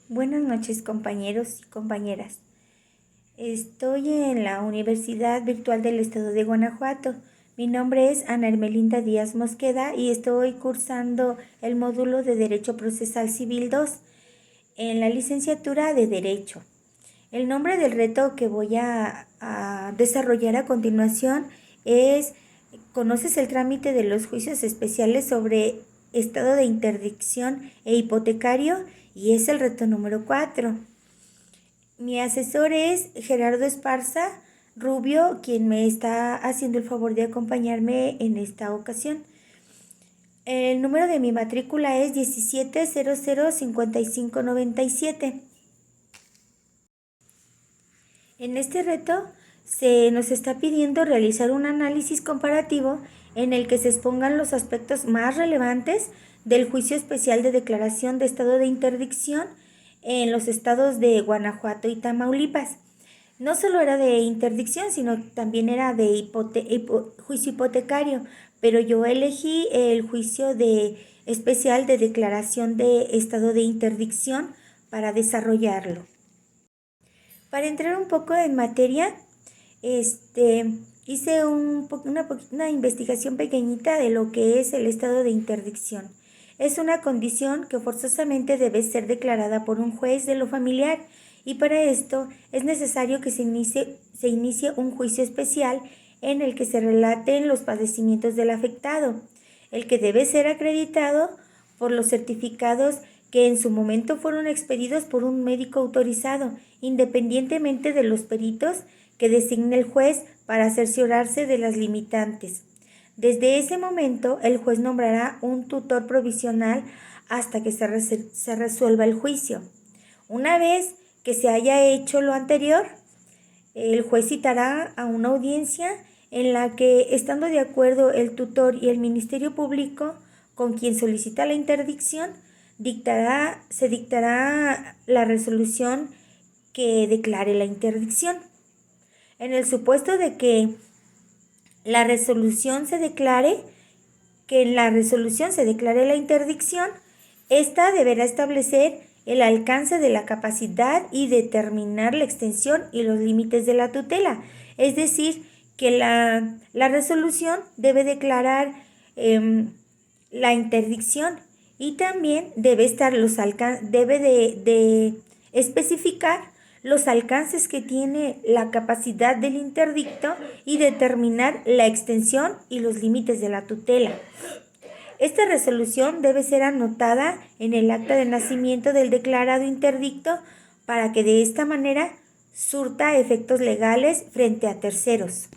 Buenas noches, compañeros y compañeras. Estoy en la Universidad Virtual del Estado de Guanajuato. Mi nombre es Ana Hermelinda Díaz Mosqueda y estoy cursando el módulo de Derecho Procesal Civil 2 en la licenciatura de Derecho. El nombre del reto que voy a desarrollar a continuación es: ¿conoces el trámite de los juicios especiales sobre estado de interdicción e hipotecario? Y es el reto número 4. Mi asesor es Gerardo Esparza Rubio, quien me está haciendo el favor de acompañarme en esta ocasión. El número de mi matrícula es 17005597. En este reto se nos está pidiendo realizar un análisis comparativo en el que se expongan los aspectos más relevantes del juicio especial de declaración de estado de interdicción en los estados de Guanajuato y Tamaulipas. No solo era de interdicción, sino también era de juicio hipotecario, pero yo elegí el juicio especial de declaración de estado de interdicción para desarrollarlo. Para entrar un poco en materia, hice una investigación pequeñita de lo que es el estado de interdicción. Es una condición que forzosamente debe ser declarada por un juez de lo familiar, y para esto es necesario que se inicie un juicio especial en el que se relaten los padecimientos del afectado, el que debe ser acreditado por los certificados que en su momento fueron expedidos por un médico autorizado, independientemente de los peritos que designe el juez para cerciorarse de las limitantes. Desde ese momento, el juez nombrará un tutor provisional hasta que se resuelva el juicio. Una vez que se haya hecho lo anterior, el juez citará a una audiencia en la que, estando de acuerdo el tutor y el Ministerio Público con quien solicita la interdicción, se dictará la resolución que declare la interdicción. En el supuesto de que en la resolución se declare la interdicción, esta deberá establecer el alcance de la capacidad y determinar la extensión y los límites de la tutela. Es decir, que la resolución debe declarar la interdicción, y también debe especificar los alcances que tiene la capacidad del interdicto y determinar la extensión y los límites de la tutela. Esta resolución debe ser anotada en el acta de nacimiento del declarado interdicto para que de esta manera surta efectos legales frente a terceros.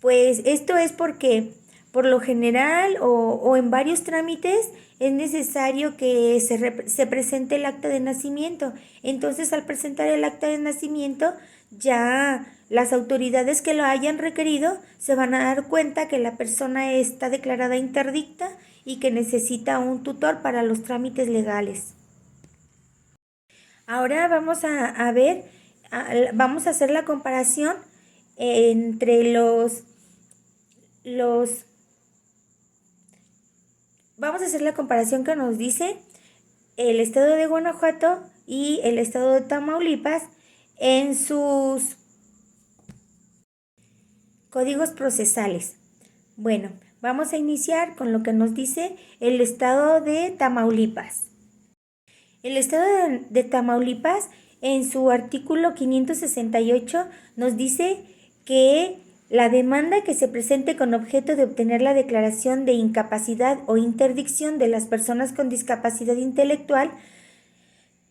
Pues esto es porque por lo general o en varios trámites es necesario que se presente el acta de nacimiento. Entonces, al presentar el acta de nacimiento, ya las autoridades que lo hayan requerido se van a dar cuenta que la persona está declarada interdicta y que necesita un tutor para los trámites legales. Ahora vamos a ver, vamos a hacer la comparación entre vamos a hacer la comparación que nos dice el estado de Guanajuato y el estado de Tamaulipas en sus códigos procesales. Bueno, vamos a iniciar con lo que nos dice el estado de Tamaulipas. El estado de Tamaulipas, en su artículo 568, nos dice que la demanda que se presente con objeto de obtener la declaración de incapacidad o interdicción de las personas con discapacidad intelectual,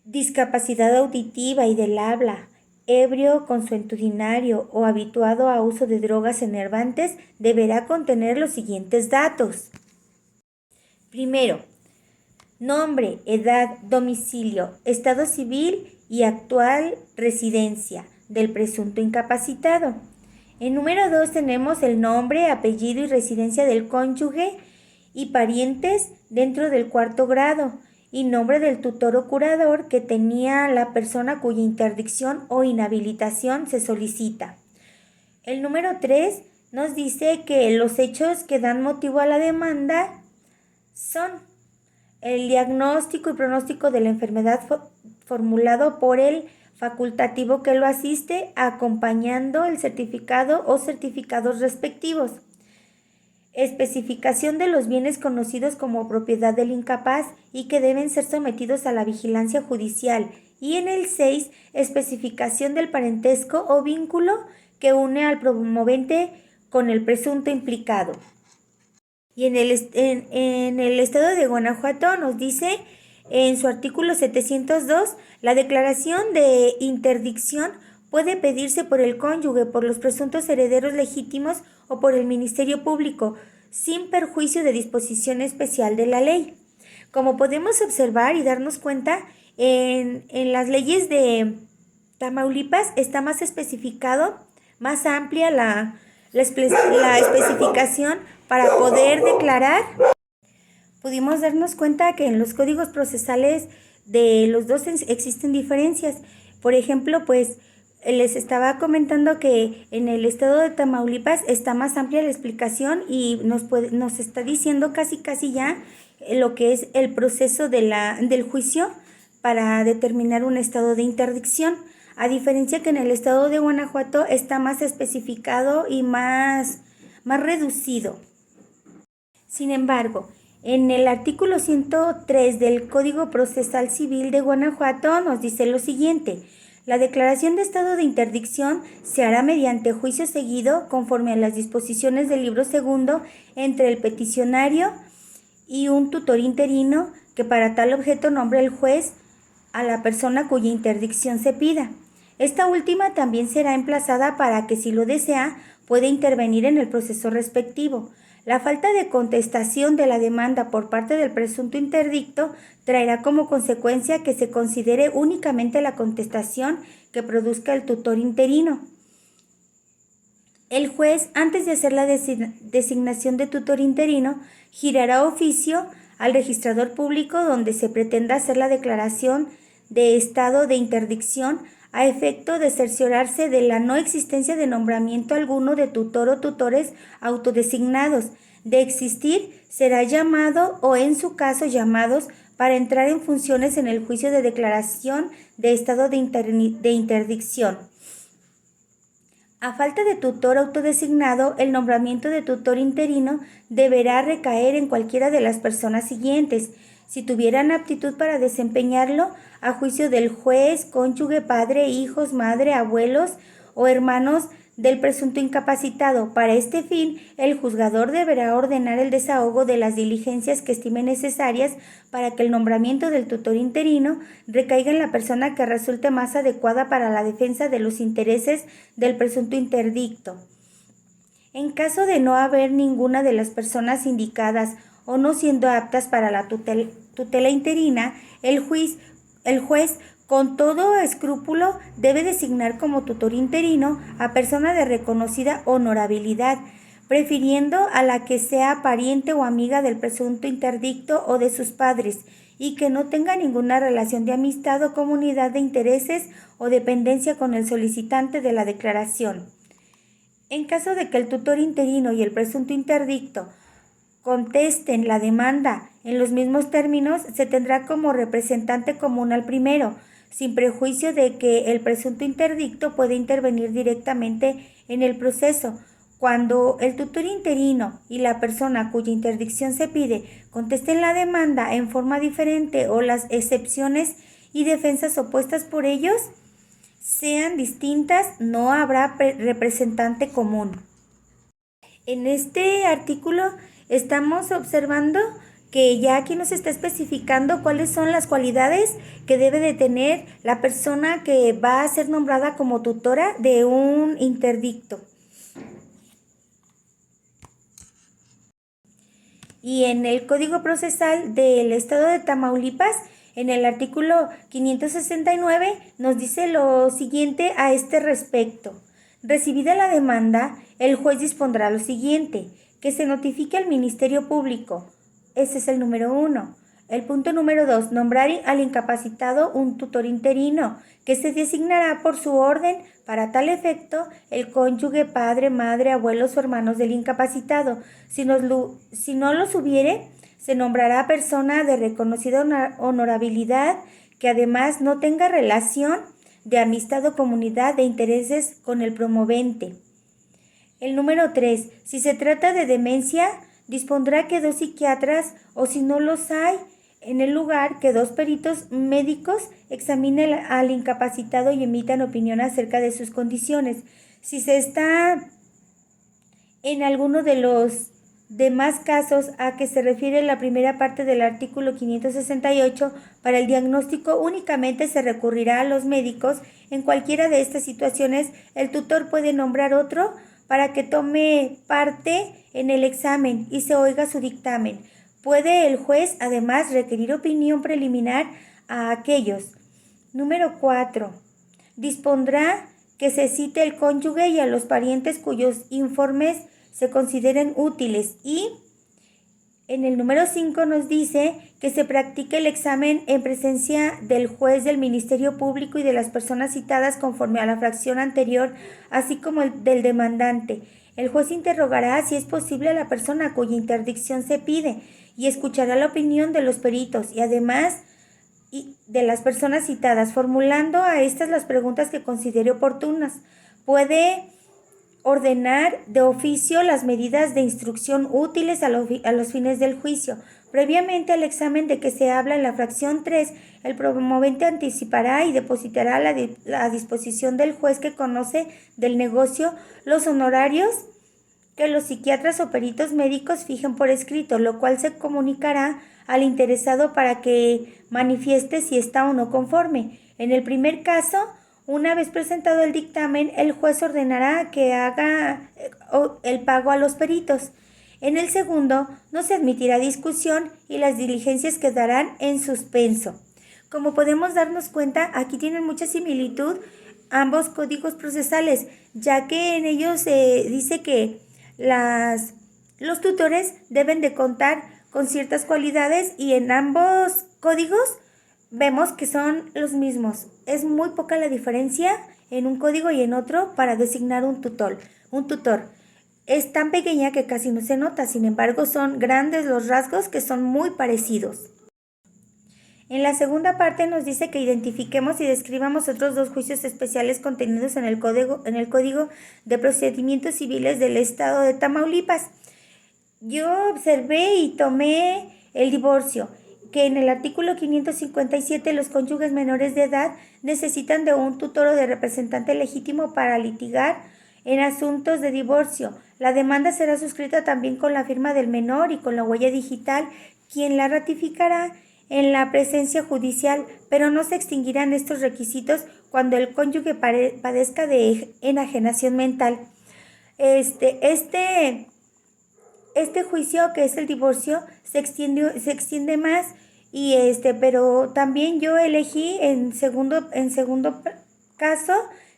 discapacidad auditiva y del habla, ebrio, consuetudinario o habituado a uso de drogas enervantes, deberá contener los siguientes datos. Primero, nombre, edad, domicilio, estado civil y actual residencia del presunto incapacitado. En número 2 tenemos el nombre, apellido y residencia del cónyuge y parientes dentro del cuarto grado, y nombre del tutor o curador que tenía la persona cuya interdicción o inhabilitación se solicita. El número 3 nos dice que los hechos que dan motivo a la demanda son el diagnóstico y pronóstico de la enfermedad formulado por el facultativo que lo asiste, acompañando el certificado o certificados respectivos. Especificación de los bienes conocidos como propiedad del incapaz y que deben ser sometidos a la vigilancia judicial. Y en el 6, especificación del parentesco o vínculo que une al promovente con el presunto implicado. Y en el estado de Guanajuato nos dice en su artículo 702, la declaración de interdicción puede pedirse por el cónyuge, por los presuntos herederos legítimos o por el Ministerio Público, sin perjuicio de disposición especial de la ley. Como podemos observar y darnos cuenta, en las leyes de Tamaulipas está más especificado, más amplia la especificación para poder declarar. Pudimos darnos cuenta que en los códigos procesales de los dos existen diferencias. Por ejemplo, pues les estaba comentando que en el estado de Tamaulipas está más amplia la explicación y nos está diciendo casi ya lo que es el proceso del juicio para determinar un estado de interdicción, a diferencia que en el estado de Guanajuato está más especificado y más reducido. Sin embargo, en el artículo 103 del Código Procesal Civil de Guanajuato nos dice lo siguiente: la declaración de estado de interdicción se hará mediante juicio seguido conforme a las disposiciones del libro segundo entre el peticionario y un tutor interino que para tal objeto nombre el juez a la persona cuya interdicción se pida. Esta última también será emplazada para que, si lo desea, pueda intervenir en el proceso respectivo. La falta de contestación de la demanda por parte del presunto interdicto traerá como consecuencia que se considere únicamente la contestación que produzca el tutor interino. El juez, antes de hacer la designación de tutor interino, girará oficio al registrador público donde se pretenda hacer la declaración de estado de interdicción a efecto de cerciorarse de la no existencia de nombramiento alguno de tutor o tutores autodesignados. De existir, será llamado o en su caso llamados para entrar en funciones en el juicio de declaración de estado de interdicción. A falta de tutor autodesignado, el nombramiento de tutor interino deberá recaer en cualquiera de las personas siguientes, si tuvieran aptitud para desempeñarlo, a juicio del juez, cónyuge, padre, hijos, madre, abuelos o hermanos del presunto incapacitado. Para este fin, el juzgador deberá ordenar el desahogo de las diligencias que estime necesarias para que el nombramiento del tutor interino recaiga en la persona que resulte más adecuada para la defensa de los intereses del presunto interdicto. En caso de no haber ninguna de las personas indicadas o no siendo aptas para la tutela interina, el juez, con todo escrúpulo, debe designar como tutor interino a persona de reconocida honorabilidad, prefiriendo a la que sea pariente o amiga del presunto interdicto o de sus padres, y que no tenga ninguna relación de amistad o comunidad de intereses o dependencia con el solicitante de la declaración. En caso de que el tutor interino y el presunto interdicto contesten la demanda en los mismos términos, se tendrá como representante común al primero, sin prejuicio de que el presunto interdicto puede intervenir directamente en el proceso. Cuando el tutor interino y la persona cuya interdicción se pide contesten la demanda en forma diferente o las excepciones y defensas opuestas por ellos sean distintas, no habrá representante común. En este artículo estamos observando que ya aquí nos está especificando cuáles son las cualidades que debe de tener la persona que va a ser nombrada como tutora de un interdicto. Y en el Código Procesal del Estado de Tamaulipas, en el artículo 569, nos dice lo siguiente a este respecto. Recibida la demanda, el juez dispondrá lo siguiente: que se notifique al Ministerio Público. Ese es el número 1. El punto número 2, nombrar al incapacitado un tutor interino, que se designará por su orden para tal efecto el cónyuge, padre, madre, abuelos o hermanos del incapacitado. Si no los hubiere, Se nombrará persona de reconocida honorabilidad que además no tenga relación de amistad o comunidad de intereses con el promovente. El número 3. Si se trata de demencia, dispondrá que 2 psiquiatras o si no los hay, en el lugar que 2 peritos médicos examinen al incapacitado y emitan opinión acerca de sus condiciones. Si se está en alguno de los demás casos a que se refiere la primera parte del artículo 568, para el diagnóstico únicamente se recurrirá a los médicos. En cualquiera de estas situaciones, el tutor puede nombrar otro para que tome parte en el examen y se oiga su dictamen. Puede el juez además requerir opinión preliminar a aquellos. Número 4. Dispondrá que se cite el cónyuge y a los parientes cuyos informes se consideren útiles, y en el número 5 nos dice que se practique el examen en presencia del juez, del Ministerio Público y de las personas citadas conforme a la fracción anterior, así como el del demandante. El juez interrogará si es posible a la persona cuya interdicción se pide y escuchará la opinión de los peritos y además de las personas citadas, formulando a estas las preguntas que considere oportunas. Puede ordenar de oficio las medidas de instrucción útiles a los fines del juicio. Previamente al examen de que se habla en la fracción 3, el promovente anticipará y depositará a la disposición del juez que conoce del negocio los honorarios que los psiquiatras o peritos médicos fijen por escrito, lo cual se comunicará al interesado para que manifieste si está o no conforme. En el primer caso, una vez presentado el dictamen, el juez ordenará que haga el pago a los peritos. En el segundo, no se admitirá discusión y las diligencias quedarán en suspenso. Como podemos darnos cuenta, aquí tienen mucha similitud ambos códigos procesales, ya que en ellos se dice que los tutores deben de contar con ciertas cualidades y en ambos códigos vemos que son los mismos. Es muy poca la diferencia en un código y en otro para designar un tutor. Es tan pequeña que casi no se nota, sin embargo son grandes los rasgos que son muy parecidos. En la segunda parte nos dice que identifiquemos y describamos otros 2 juicios especiales contenidos en el Código de Procedimientos Civiles del Estado de Tamaulipas. Yo observé y tomé el divorcio, que en el artículo 557 los cónyuges menores de edad necesitan de un tutor o de representante legítimo para litigar en asuntos de divorcio. La demanda será suscrita también con la firma del menor y con la huella digital, quien la ratificará en la presencia judicial, pero no se extinguirán estos requisitos cuando el cónyuge padezca de enajenación mental. Este juicio, que es el divorcio, se extiende más y pero también yo elegí en segundo caso,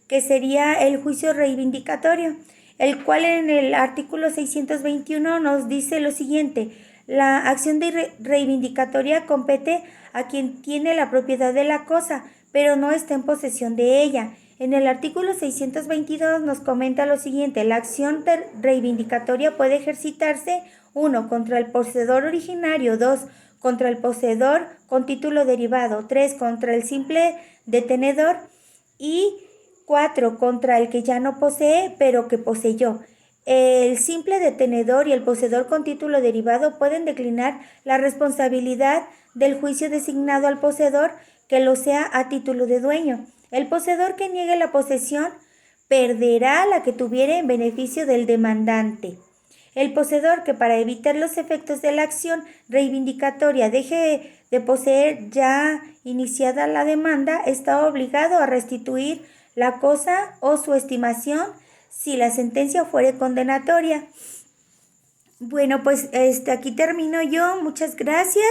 que sería el juicio reivindicatorio, el cual en el artículo 621 nos dice lo siguiente: la acción de reivindicatoria compete a quien tiene la propiedad de la cosa, pero no está en posesión de ella. En el artículo 622 nos comenta lo siguiente: la acción reivindicatoria puede ejercitarse 1. Contra el poseedor originario, 2. Contra el poseedor con título derivado, 3. Contra el simple detenedor y 4. Contra el que ya no posee, pero que poseyó. El simple detenedor y el poseedor con título derivado pueden declinar la responsabilidad del juicio designado al poseedor que lo sea a título de dueño. El poseedor que niegue la posesión perderá la que tuviere en beneficio del demandante. El poseedor que, para evitar los efectos de la acción reivindicatoria, deje de poseer ya iniciada la demanda, está obligado a restituir la cosa o su estimación si la sentencia fuere condenatoria. Bueno, pues aquí termino yo. Muchas gracias.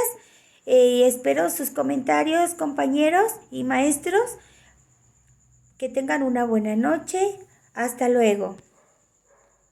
Espero sus comentarios, compañeros y maestros. Que tengan una buena noche. Hasta luego.